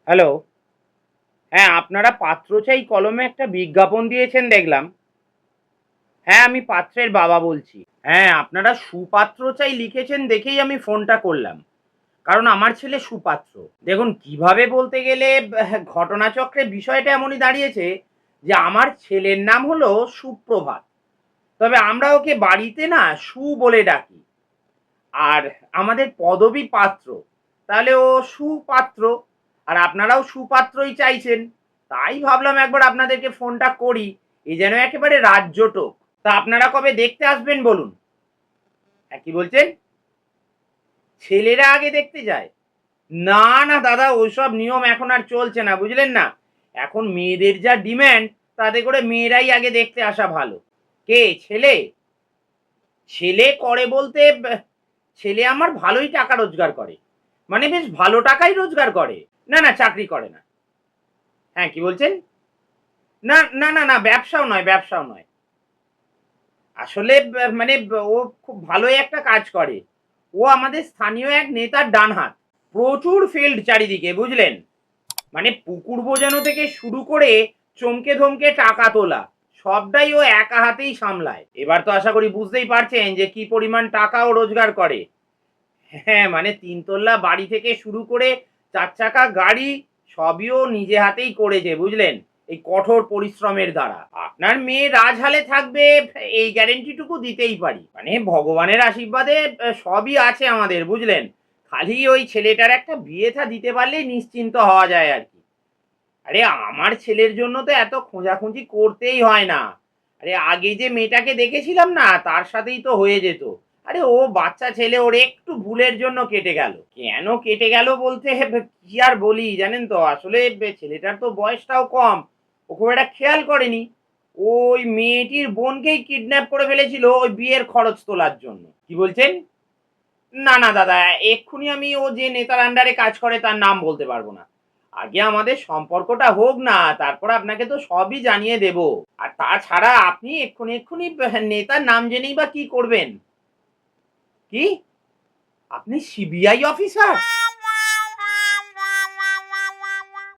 Hello. হ্যাঁ, আপনারা পাত্র চাই কলমে একটা বিজ্ঞাপন দিয়েছেন দেখলাম। হ্যাঁ, আমি পাত্রের বাবা বলছি। হ্যাঁ, আপনারা সুপাত্র চাই লিখেছেন দেখেই আমি ফোনটা করলাম। কারণ আমার ছেলে সুপাত্র। দেখুন কিভাবে বলতে গেলে ঘটনাচক্রে বিষয়টা এমনই দাঁড়িয়েছে যে আমার ছেলের নাম হলো সুপ্রভাত। তবে আমরা ওকে বাড়িতে না সু বলে ডাকি। আর আমাদের পদবী পাত্র। তাহলে ও সুপাত্র। আর আপনারাও সুপাত্রই চাইছেন। তাই ভাবলাম একবার আপনাদেরকে ফোনটা করি। এ যেন একেবারে রাজ্যটোক। তা আপনারা কবে দেখতে আসবেন বলুন? হ্যাঁ, কি বলছেন? ছেলেরা আগে দেখতে যায়? না, না দাদা ওইসব নিয়ম এখন আর চলছে না বুঝলেন না? এখন মেয়েদের যা ডিমান্ড তাতে করে মেয়েরাই আগে দেখতে আসা ভালো। কে ছেলে? ছেলে করে বলতে ছেলে আমার ভালোই টাকা রোজগার করে। মানে বেশ ভালো টাকাই রোজগার করে। না, না চাকরি করে না। হ্যাঁ, কি বলছেন? না, না, না, না ব্যবসাও নয়, ব্যবসাও নয়। আসলে মানে ও খুব ভালোই একটা কাজ করে। ও আমাদের স্থানীয় এক নেতার ডান হাত। প্রচুর ফিল্ড চারিদিকে বুঝলেন? মানে পুকুর বোজানো থেকে শুরু করে চমকে ধমকে টাকা তোলা সবটাই ও একা হাতেই সামলায়। এবার তো আশা করি বুঝতেই পারছেন যে কি পরিমাণ টাকা ও রোজগার করে। হ্যাঁ, মানে ৩ তল্লা বাড়ি থেকে শুরু করে ৪ চাকা গাড়ি সবই ও নিজে হাতেই করেছে বুঝলেন? এই কঠোর পরিশ্রমের দ্বারা। আপনার মেয়ে রাজহালে থাকবে এই গ্যারান্টিটুকু দিতেই পারি। মানে ভগবানের আশীর্বাদে সবই আছে আমাদের বুঝলেন? খালি ওই ছেলেটার একটা বিয়ে থা দিতে পারলেই নিশ্চিন্ত হওয়া যায় আরকি। আরে আমার ছেলের জন্য তো এত খোঁজাখুঁজি করতেই হয় না। আরে আগে যে মেয়েটাকে দেখেছিলাম না তার সাথেই তো হয়ে যেত। আরে ও বাচ্চা ছেলে ওর একটু ভুলের জন্য কেটে গেল। কেন কেটে গেল বলতে কি আর বলি জানেন তো আসলে ছেলেটার তো বয়সটাও কম। ও খুব একটা খেয়াল করেনি। ওই মেয়েটির বোনকেই কিডন্যাপ করে ফেলেছিল ওই বিয়ের খরচ তোলার জন্য। কি বলছেন? না, না দাদা এক্ষুনি আমি ও যে নেতার আন্ডারে কাজ করে তার নাম বলতে পারবো না। আগে আমাদের সম্পর্কটা হোক না, তারপর আপনাকে তো সবই জানিয়ে দেব। আর তাছাড়া আপনি এক্ষুনি নেতার নাম জেনেই বা কি করবেন? কি? আপনি সিবিআই অফিসার?